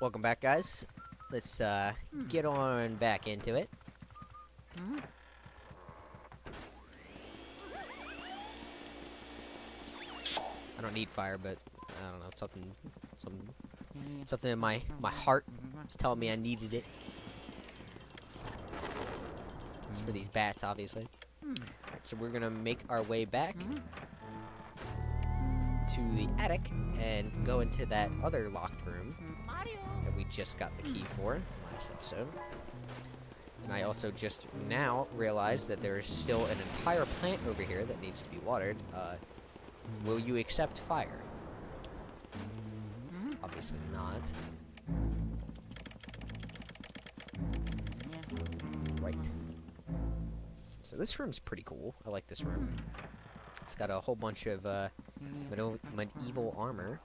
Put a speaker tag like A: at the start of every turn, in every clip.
A: Welcome back, guys. Let's get on back into it. I don't need fire, but I don't know, something in my heart is telling me I needed it. It's for these bats, obviously. Alright, so we're gonna make our way back to the attic and go into that other locked room that we just got the key for last episode. And I also just now realized that there is still an entire plant over here that needs to be watered. Will you accept fire? Obviously not. Right. So this room's pretty cool. I like this room. It's got a whole bunch of medieval armor.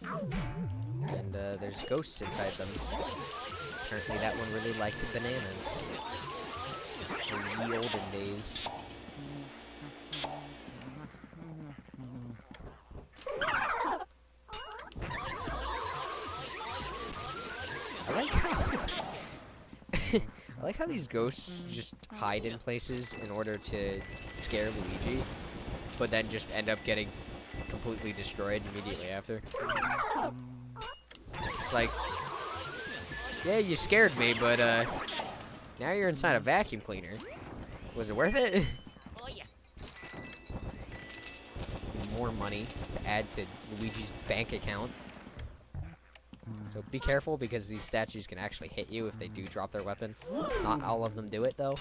A: And there's ghosts inside them. Apparently that one really liked bananas. In the olden days. I like how these ghosts just hide in places in order to scare Luigi, but then just end up getting completely destroyed immediately after. It's like, yeah, you scared me, but now you're inside a vacuum cleaner. Was it worth it? More money to add to Luigi's bank account. So be careful, because these statues can actually hit you if they do drop their weapon. Not all of them do it, though.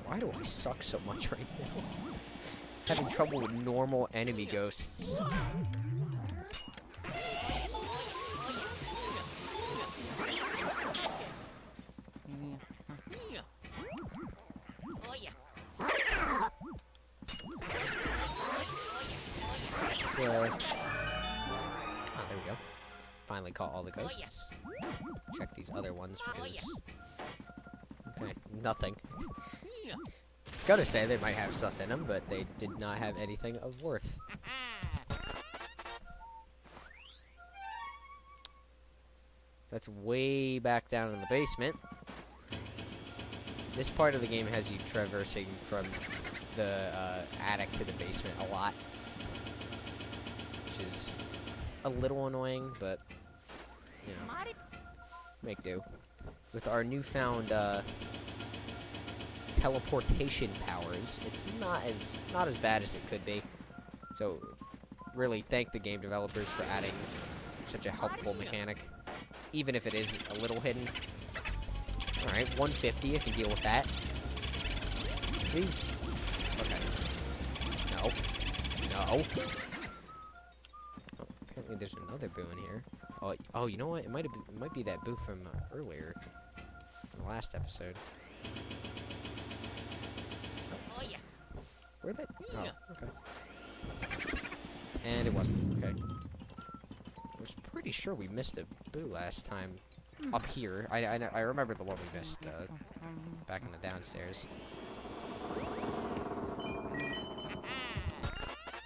A: Why do I suck so much right now? Having trouble with normal enemy ghosts. Oh, there we go. Finally caught all the ghosts. Check these other ones because... Okay, nothing. It's gotta say they might have stuff in them, but they did not have anything of worth. That's way back down in the basement. This part of the game has you traversing from the attic to the basement a lot. Which is a little annoying, but, you know, make do. With our newfound teleportation powers, it's not as bad as it could be. So, really thank the game developers for adding such a helpful mechanic, even if it is a little hidden. Alright, 150, I can deal with that. Please. Okay. No. No. Apparently there's another boo in here. Oh, you know what? It might be that boo from earlier, in the last episode. Where'd that? Oh, okay. And it wasn't. Okay. I was pretty sure we missed a boo last time up here. I remember the one we missed back in the downstairs.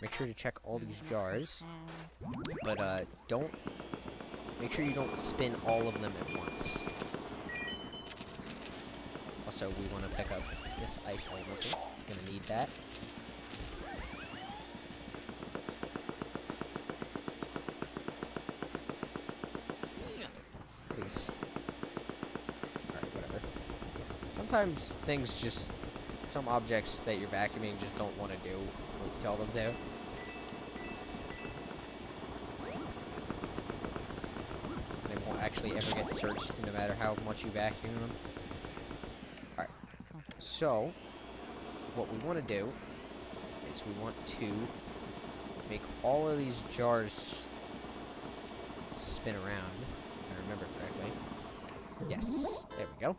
A: Make sure to check all these jars, but make sure you don't spin all of them at once. Also, we want to pick up this ice elemental. Gonna need that. Please. Alright, whatever. Sometimes some objects that you're vacuuming just don't want to do what you tell them to. They won't actually ever get searched, no matter how much you vacuum them. Alright. So, what we want to do is we want to make all of these jars spin around, if I remember correctly. Yes, there we go.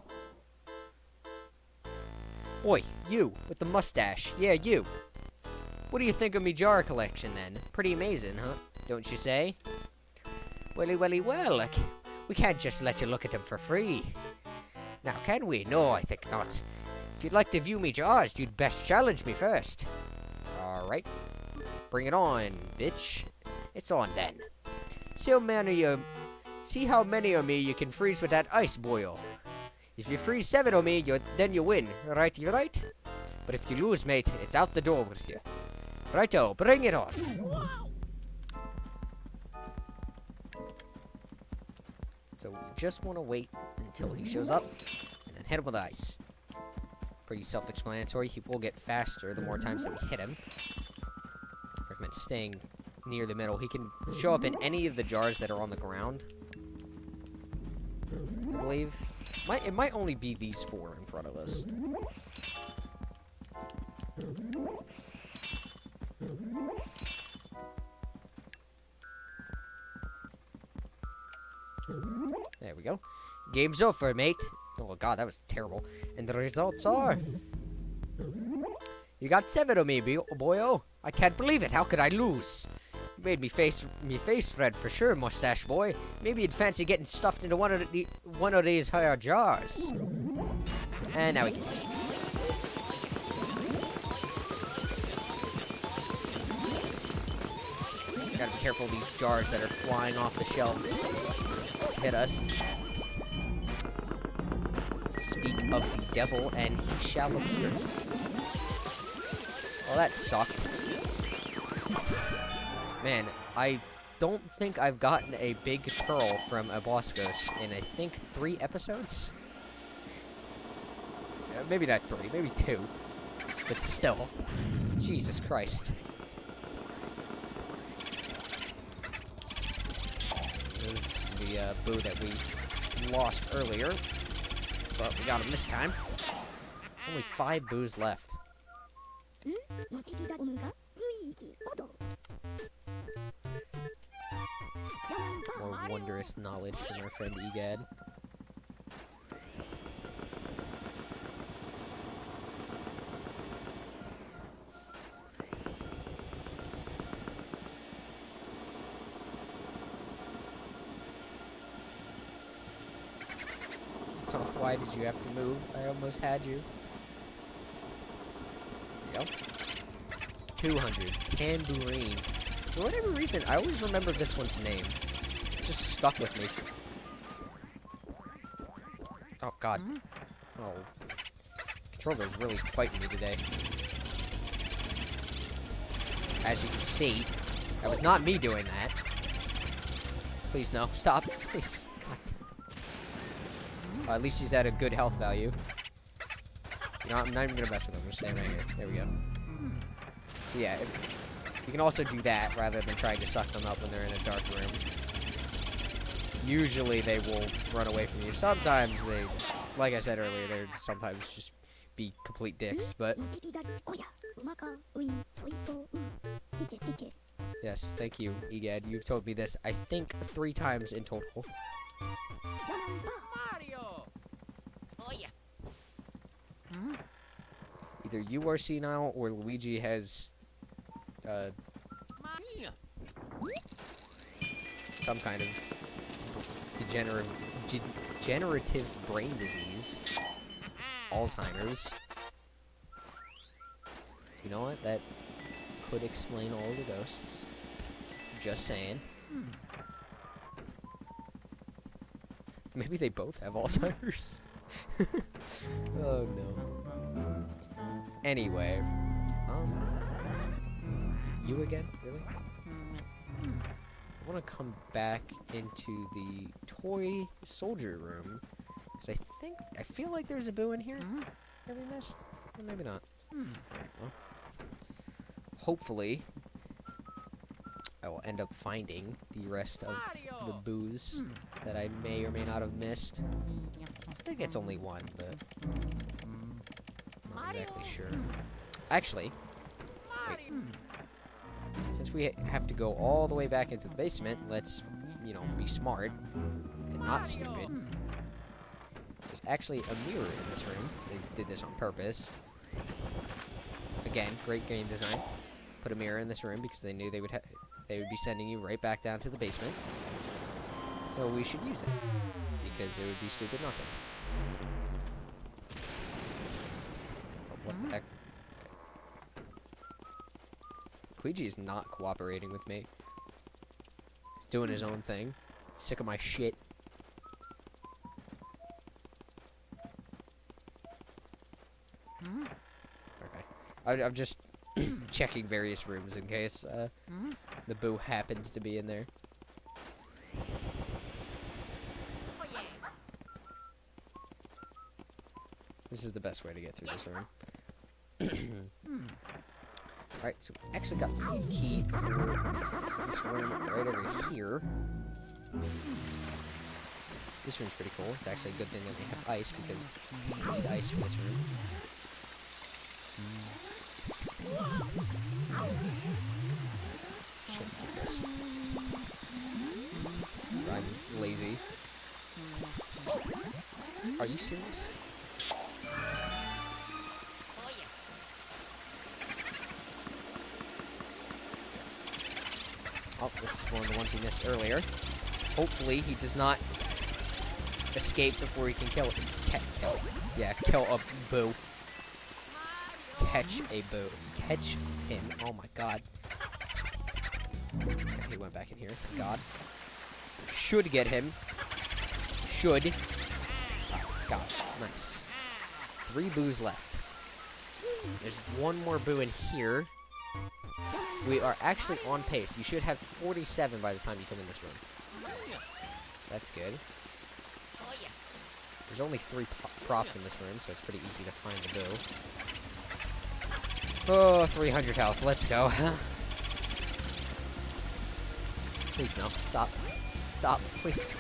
A: Oi, you, with the mustache. Yeah, you. What do you think of me jar collection, then? Pretty amazing, huh? Don't you say? Welly, welly, well, we can't just let you look at them for free. Now, can we? No, I think not. If you'd like to view me jars, you'd best challenge me first. Alright. Bring it on, bitch. It's on then. See how many of me you can freeze with that ice boil. If you freeze 7 of me, then you win. Right, you right? But if you lose, mate, it's out the door with you. Righto, bring it on. So we just want to wait until he shows up, and then hit him with ice. Pretty self-explanatory. He will get faster the more times that we hit him. Recommend staying near the middle. He can show up in any of the jars that are on the ground, I believe. It might only be these 4 in front of us. There we go. Game's over, mate. Oh god, that was terrible. And the results are... You got 7 of me, boyo. I can't believe it. How could I lose? You made me face red for sure, mustache boy. Maybe you'd fancy getting stuffed into one of these higher jars. And now we can. Gotta be careful of these jars that are flying off the shelves. Hit us. Speak of the devil, and he shall appear. Well, that sucked. Man, I don't think I've gotten a big pearl from a boss ghost in, I think, 3 episodes? Maybe not 3, maybe 2. But still. Jesus Christ. This is the boo that we lost earlier. But we got him this time. Only 5 boos left. More wondrous knowledge from our friend Egad. Why did you have to move? I almost had you. There we go. 200. Tambourine. For whatever reason, I always remember this one's name. It just stuck with me. Oh, God. Oh. Controller's really fighting me today. As you can see, that was not me doing that. Please, no. Stop. Please. At least he's at a good health value. You know, I'm not even gonna mess with him. We're staying right here. There we go. So yeah, you can also do that rather than trying to suck them up when they're in a dark room. Usually they will run away from you. Sometimes they, like I said earlier, they're sometimes just be complete dicks, but... Yes, thank you, Egad. You've told me this, I think, 3 times in total. Either you are senile or Luigi has some kind of degenerative brain disease. Alzheimer's. You know what? That could explain all the ghosts. Just saying. Maybe they both have Alzheimer's. Oh no. Anyway, you again? Really? I want to come back into the toy soldier room because I feel like there's a boo in here that we missed. Or maybe not. Alright, well, hopefully I will end up finding the rest of the boos that I may or may not have missed. I think it's only 1, but not exactly sure. Actually, wait. Since we have to go all the way back into the basement, let's, you know, be smart and not stupid. There's actually a mirror in this room. They did this on purpose. Again, great game design. Put a mirror in this room because they knew they would be sending you right back down to the basement. So we should use it because it would be stupid not to. What the heck? Luigi is not cooperating with me. He's doing his own thing. Sick of my shit. Okay. I'm just checking various rooms in case the boo happens to be in there. This is the best way to get through this room. Alright, so we actually got the key for this room right over here. This room's pretty cool. It's actually a good thing that we have ice because we need ice for this room. Shit, this. I'm lazy. Are you serious? Oh, this is one of the ones we missed earlier. Hopefully he does not escape before he can kill it. Kill a boo. Catch a boo. Catch him. Oh my god. Okay, he went back in here. Thank god. Should get him. Should. Oh, god. Nice. 3 boos left. There's one more boo in here. We are actually on pace. You should have 47 by the time you come in this room. That's good. There's only 3 props in this room, so it's pretty easy to find the boo. Oh, 300 health. Let's go. Please, no. Stop. Stop. Please.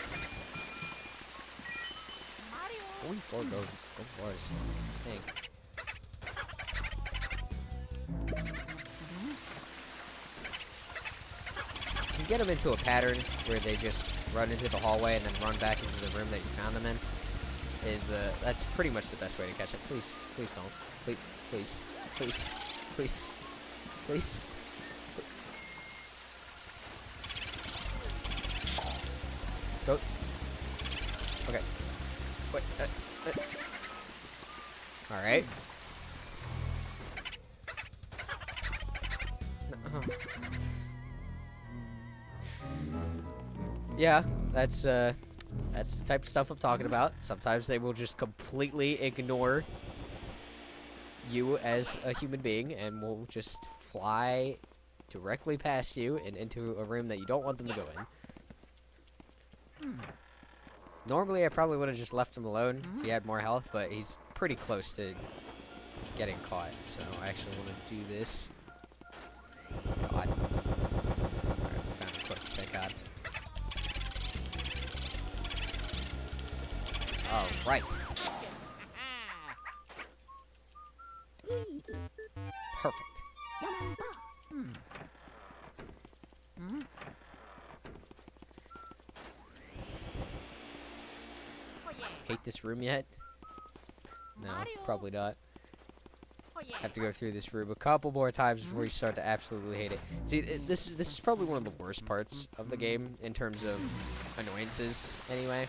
A: 44 go bars. Dang. You get them into a pattern where they just run into the hallway and then run back into the room that you found them in. That's pretty much the best way to catch them. Please, please don't. Please, please, please, please, please. Go. Okay. Wait. All right. Yeah, that's the type of stuff I'm talking about. Sometimes they will just completely ignore you as a human being and will just fly directly past you and into a room that you don't want them to go in. Normally, I probably would have just left him alone if he had more health, but he's pretty close to getting caught, so I actually want to do this. God. Alright, found him quick, thank God. Alright. Perfect. Hate this room yet? No, probably not. Have to go through this room a couple more times before you start to absolutely hate it. See, this is probably one of the worst parts of the game in terms of annoyances, anyway.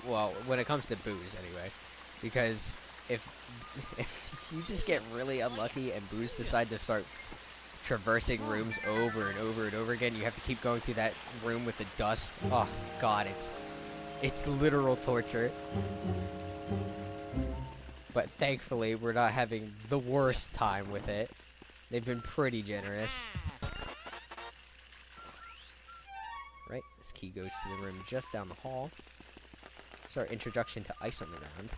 A: Well, when it comes to boos, anyway. Because if you just get really unlucky and boos decide to start traversing rooms over and over and over again, you have to keep going through that room with the dust. Oh, God, it's literal torture. But thankfully, we're not having the worst time with it. They've been pretty generous. Right, this key goes to the room just down the hall. It's our introduction to Ice Underground.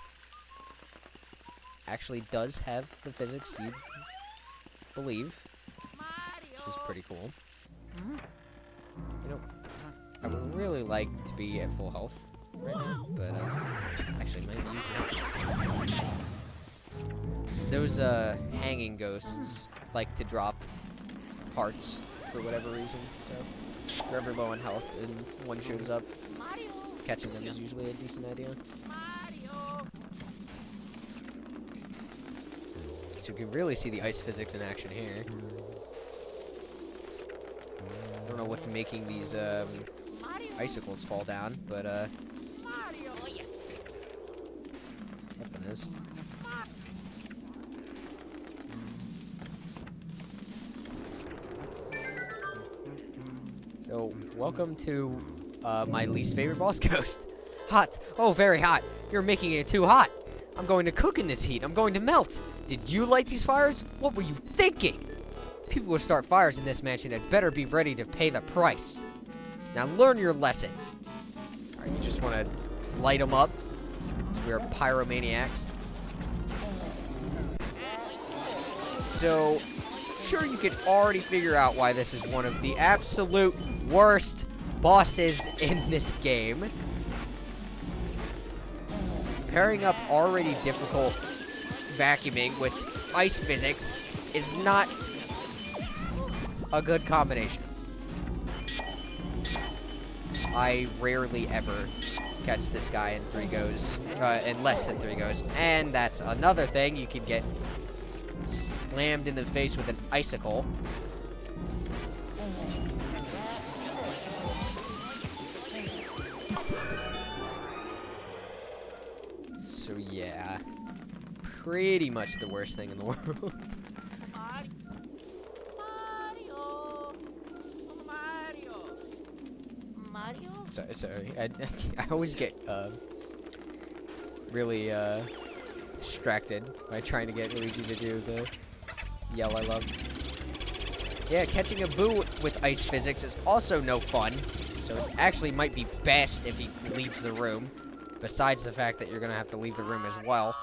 A: Actually does have the physics you'd believe, which is pretty cool. You know, I would really like to be at full health right now, but actually maybe you can. Those hanging ghosts like to drop hearts for whatever reason, so if you're ever low on health and one shows up, catching them is usually a decent idea. So you can really see the ice physics in action here. I don't know what's making these icicles fall down, but nothing is. So, welcome to my least favorite boss ghost. Hot. Oh, very hot. You're making it too hot. I'm going to cook in this heat. I'm going to melt. Did you light these fires? What were you thinking? People who start fires in this mansion had better be ready to pay the price. Now learn your lesson. Alright, you just want to light them up. So we are pyromaniacs. So, sure you could already figure out why this is one of the absolute worst bosses in this game. Pairing up already difficult vacuuming with ice physics is not a good combination. I rarely ever catch this guy in 3 goes, in less than 3 goes. And that's another thing, you can get slammed in the face with an icicle. So yeah, pretty much the worst thing in the world. Sorry, I always get really distracted by trying to get Luigi to do the yell I love. Yeah, catching a boo with ice physics is also no fun, so it actually might be best if he leaves the room, besides the fact that you're gonna have to leave the room as well.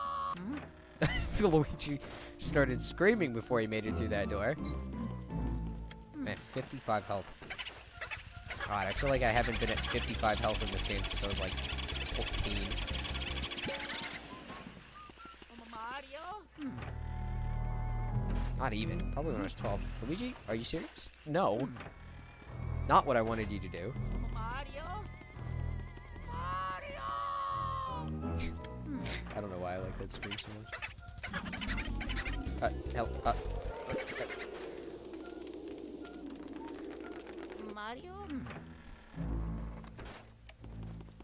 A: Luigi started screaming before he made it through that door. Man, 55 health. God, I feel like I haven't been at 55 health in this game since I was like 14. Not even. Probably when I was 12. Luigi, are you serious? No. Not what I wanted you to do. I don't know why I like that scream so much. Hell.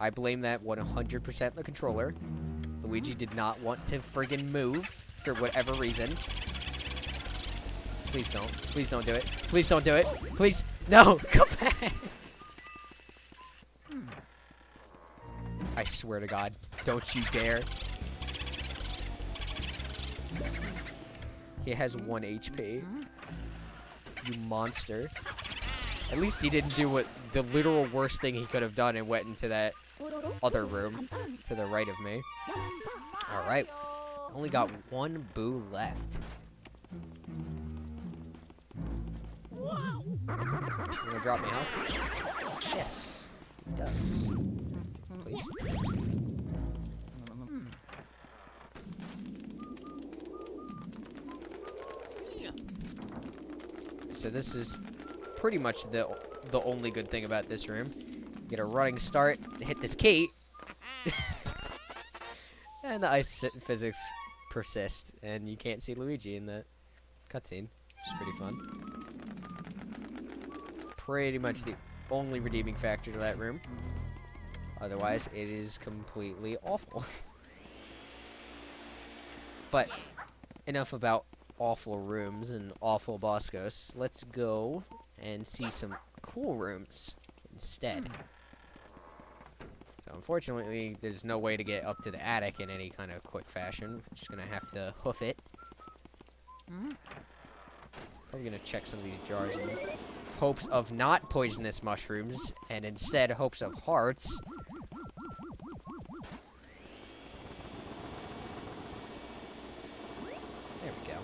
A: I blame that 100% the controller. Luigi did not want to friggin' move for whatever reason. Please don't. Please don't do it. Please don't do it. Please. No! Come back! I swear to God. Don't you dare. He has 1 HP. You monster. At least he didn't do what the literal worst thing he could have done and went into that other room to the right of me. Alright. Only got 1 boo left. You gonna drop me health? Yes, it does. Please. So this is pretty much the only good thing about this room. Get a running start, hit this key, and the ice physics persist, and you can't see Luigi in the cutscene, which is pretty fun. Pretty much the only redeeming factor to that room. Otherwise, it is completely awful. But enough about awful rooms and awful boss ghosts. Let's go and see some cool rooms instead. So unfortunately, there's no way to get up to the attic in any kind of quick fashion. We're just gonna have to hoof it. Probably gonna check some of these jars in hopes of not poisonous mushrooms, and instead hopes of hearts. There we go.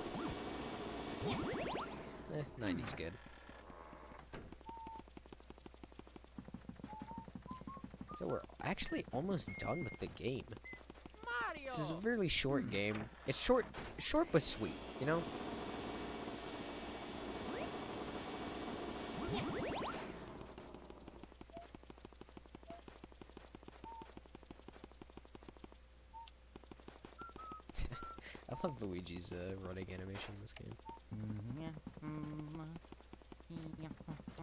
A: 90's good. So we're actually almost done with the game. This is a really short game. It's short but sweet, you know? I love Luigi's running animation in this game.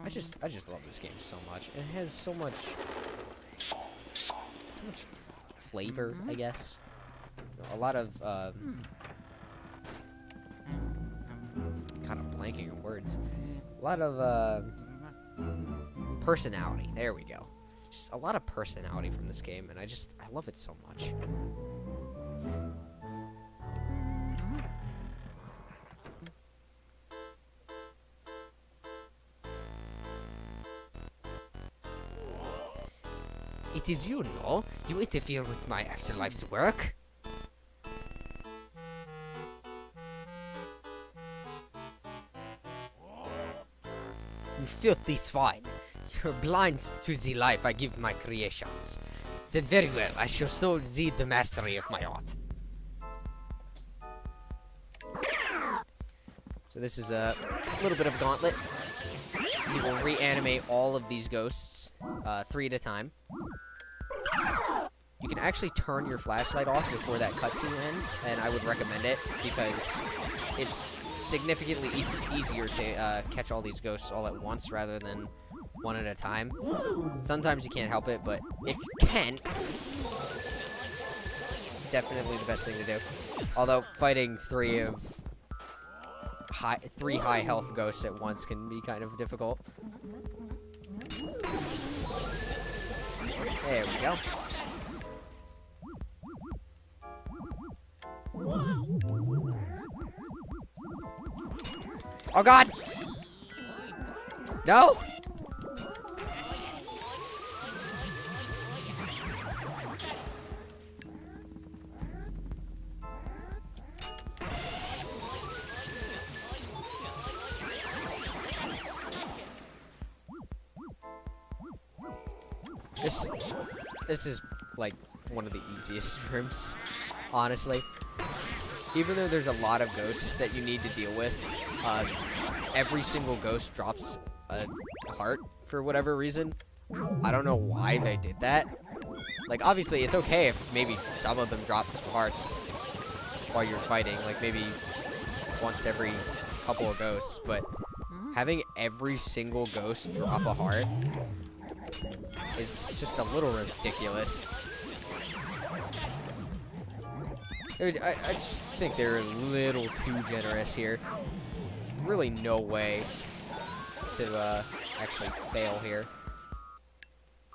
A: I just love this game so much. It has so much flavor, I guess. A lot of kind of blanking on words. A lot of Personality. There we go. Just a lot of personality from this game, and I love it so much. It is you, no? You interfere with my afterlife's work? You filthy swine. You're blind to the life I give my creations. Then very well, I shall show thee the mastery of my art. So this is a little bit of a gauntlet. You will reanimate all of these ghosts, 3 at a time. You can actually turn your flashlight off before that cutscene ends, and I would recommend it because it's significantly easier to catch all these ghosts all at once rather than one at a time. Sometimes you can't help it, but if you can, definitely the best thing to do. Although fighting three high health ghosts at once can be kind of difficult. There we go. Oh god! No! This is like one of the easiest rooms, honestly. Even though there's a lot of ghosts that you need to deal with, every single ghost drops a heart for whatever reason. I don't know why they did that. Like, obviously, it's okay if maybe some of them drop some hearts while you're fighting, like maybe once every couple of ghosts, but having every single ghost drop a heart is just a little ridiculous. I just think they're a little too generous here. There's really no way to actually fail here.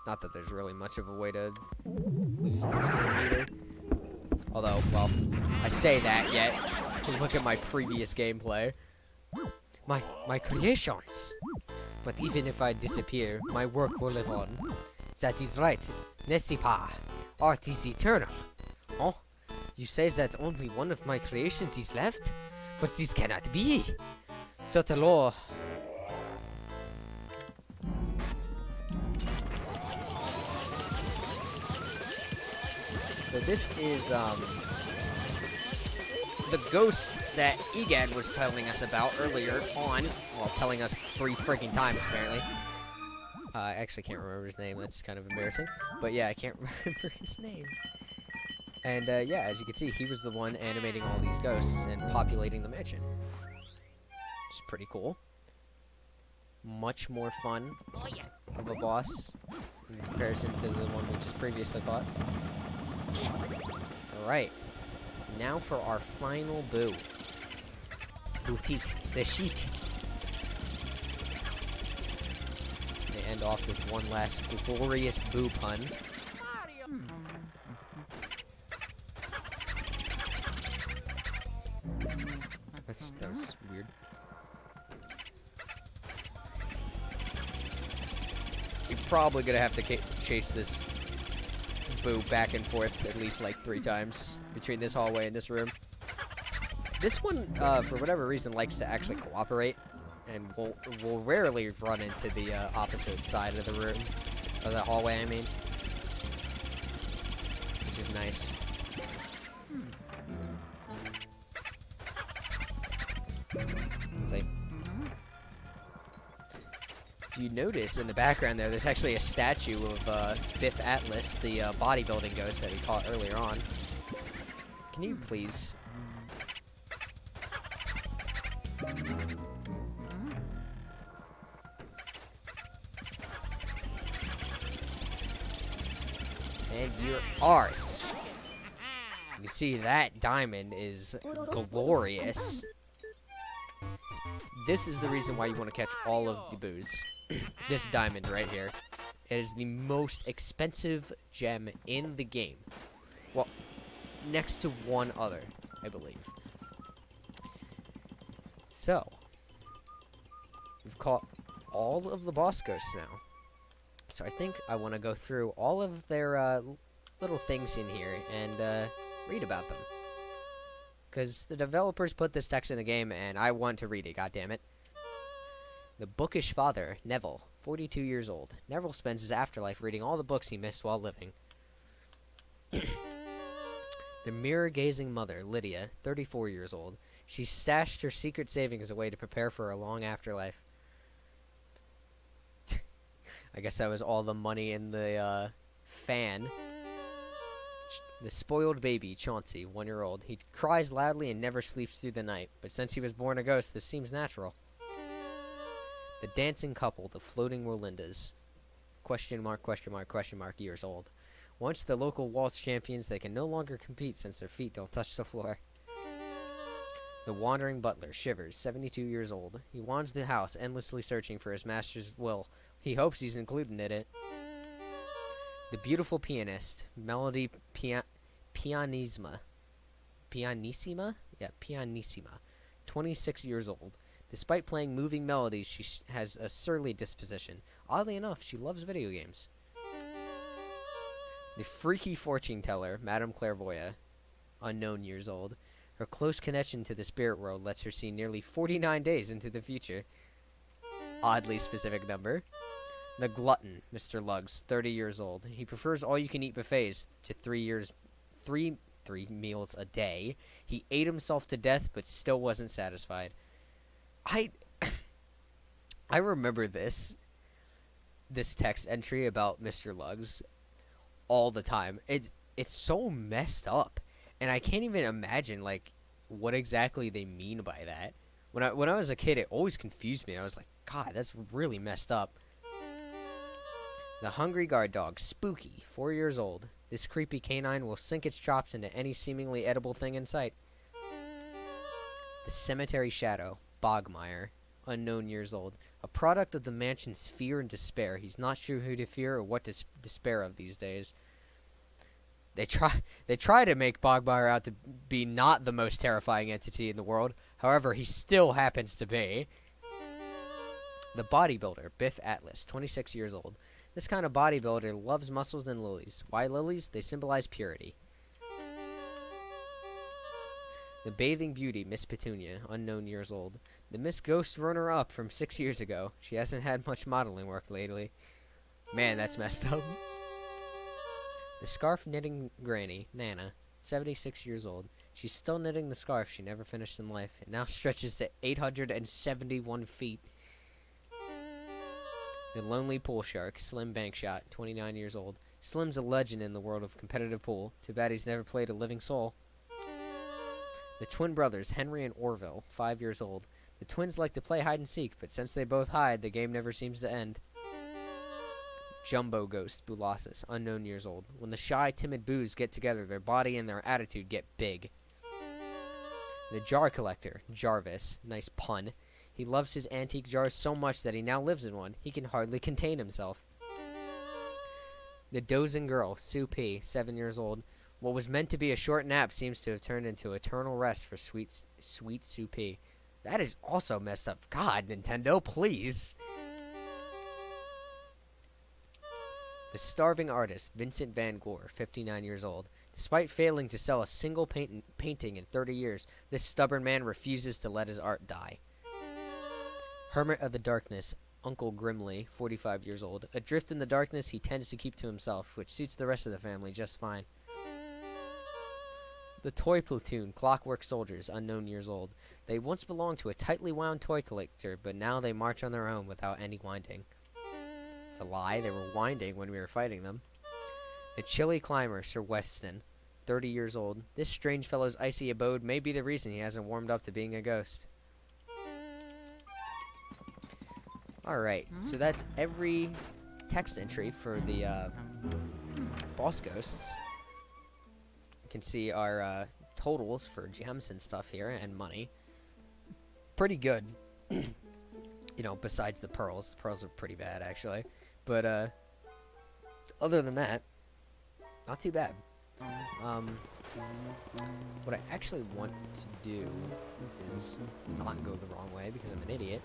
A: Not that there's really much of a way to lose in this game either. Although, well, I say that, yet look at my previous gameplay. My creations! But even if I disappear, my work will live on. That is right, Nesipa. Art is eternal. Oh? You say that only one of my creations is left? But this cannot be! Sotelo. So this is, the ghost that Egad was telling us about earlier on. Well, telling us 3 freaking times, apparently. I actually can't remember his name. That's kind of embarrassing. But yeah, I can't remember his name. And yeah, as you can see, he was the one animating all these ghosts and populating the mansion. Which is pretty cool. Much more fun of a boss in comparison to the one we just previously fought. Alright. Now for our final boo. Boutique. C'est chic. They end off with one last glorious boo pun. That was weird. You're probably gonna have to chase this boo back and forth at least like 3 times between this hallway and this room. This one, for whatever reason, likes to actually cooperate and will rarely run into the opposite side of the room, of the hallway, I mean, which is nice. See? If you notice in the background there's actually a statue of Biff Atlas, the bodybuilding ghost that we caught earlier on. Can you please? And your arse. You see, that diamond is glorious. This is the reason why you want to catch all of the boos. this diamond right here. It is the most expensive gem in the game. Well, next to one other, I believe. So, we've caught all of the boss ghosts now. So I think I want to go through all of their little things in here and read about them. Because the developers put this text in the game, and I want to read it, goddammit. The bookish father, Neville, 42 years old. Neville spends his afterlife reading all the books he missed while living. The mirror-gazing mother, Lydia, 34 years old. She stashed her secret savings away to prepare for a long afterlife. I guess that was all the money in the fan. The spoiled baby, Chauncey, 1-year-old. He cries loudly and never sleeps through the night, but since he was born a ghost, this seems natural. The dancing couple, the floating Rolindas, question mark, years old. Once the local waltz champions, they can no longer compete since their feet don't touch the floor. The wandering butler, Shivers, 72 years old. He wanders the house, endlessly searching for his master's will. He hopes he's included in it. The beautiful pianist, Melody Pianissima. Yeah, Pianissima. 26 years old. Despite playing moving melodies, she has a surly disposition. Oddly enough, she loves video games. The freaky fortune teller, Madame Clairvoyant, unknown years old. Her close connection to the spirit world lets her see nearly 49 days into the future. Oddly specific number. The glutton, Mr. Luggs, 30 years old. He prefers all-you-can-eat buffets to 3 meals a day. He ate himself to death, but still wasn't satisfied. I remember this text entry about Mr. Luggs all the time. It's so messed up, and I can't even imagine like what exactly they mean by that. When I was a kid, it always confused me. I was like, God, that's really messed up. The hungry guard dog, Spooky, 4 years old. This creepy canine will sink its chops into any seemingly edible thing in sight. The cemetery shadow, Bogmire, unknown years old. A product of the mansion's fear and despair. He's not sure who to fear or what to despair of these days. They try to make Bogmire out to be not the most terrifying entity in the world. However, he still happens to be. The bodybuilder, Biff Atlas, 26 years old. This kind of bodybuilder loves muscles and lilies. Why lilies? They symbolize purity. The bathing beauty, Miss Petunia, unknown years old. The Miss Ghost runner-up from 6 years ago. She hasn't had much modeling work lately. Man, that's messed up. The scarf knitting granny, Nana, 76 years old. She's still knitting the scarf she never finished in life. It now stretches to 871 feet. The lonely pool shark, Slim Bankshot, 29 years old. Slim's a legend in the world of competitive pool. Too bad he's never played a living soul. The twin brothers, Henry and Orville, 5 years old. The twins like to play hide and seek, but since they both hide, the game never seems to end. Jumbo Ghost, Bulassis, unknown years old. When the shy, timid boos get together, their body and their attitude get big. The jar collector, Jarvis, nice pun. He loves his antique jars so much that he now lives in one. He can hardly contain himself. The dozing girl, Sue P., 7 years old. What was meant to be a short nap seems to have turned into eternal rest for sweet Sue P. That is also messed up. God, Nintendo, please. The starving artist, Vincent Van Gogh, 59 years old. Despite failing to sell a single painting in 30 years, this stubborn man refuses to let his art die. Hermit of the Darkness, Uncle Grimly, 45 years old. Adrift in the darkness, he tends to keep to himself, which suits the rest of the family just fine. The Toy Platoon, Clockwork Soldiers, unknown years old. They once belonged to a tightly wound toy collector, but now they march on their own without any winding. It's a lie, they were winding when we were fighting them. The Chilly Climber, Sir Weston, 30 years old. This strange fellow's icy abode may be the reason he hasn't warmed up to being a ghost. Alright, so that's every text entry for the boss ghosts. You can see our totals for gems and stuff here, and money. Pretty good. You know, besides the pearls are pretty bad actually, but other than that, not too bad. What I actually want to do is not go the wrong way because I'm an idiot.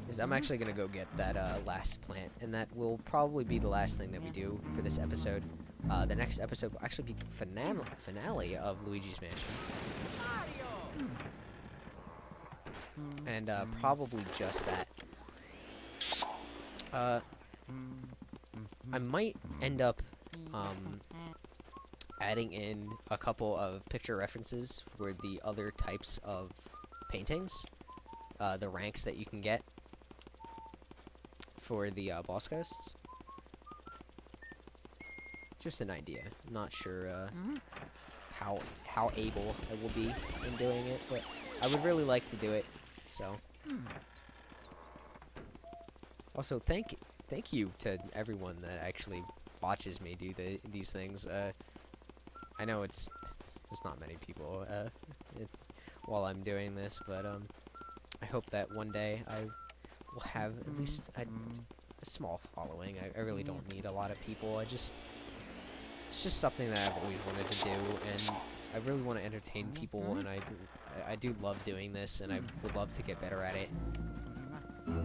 A: Is I'm actually gonna go get that last plant, and that will probably be the last thing that we do for this episode. The next episode will actually be the finale of Luigi's Mansion, and probably just that. I might end up adding in a couple of picture references for the other types of paintings, the ranks that you can get for the boss ghosts. Just an idea. Not sure how able I will be in doing it, but I would really like to do it. So, also thank you to everyone that actually watches me do these things. I know there's not many people while I'm doing this, but I hope that one day I will have at least a small following. I really don't need a lot of people. It's just something that I've always wanted to do, and I really want to entertain people, and I do love doing this, and I would love to get better at it.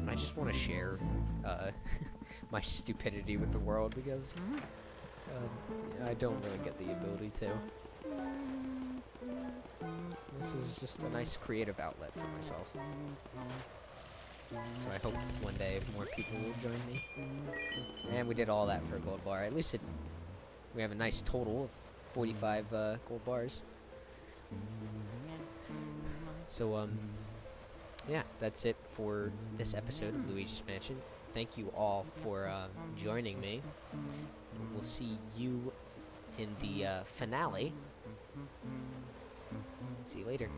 A: I just want to share my stupidity with the world because I don't really get the ability to. This is just a nice creative outlet for myself. So I hope one day more people will join me. And we did all that for a gold bar. At least we have a nice total of 45 gold bars. So yeah, that's it for this episode of Luigi's Mansion. Thank you all for joining me. We'll see you in the finale. See you later.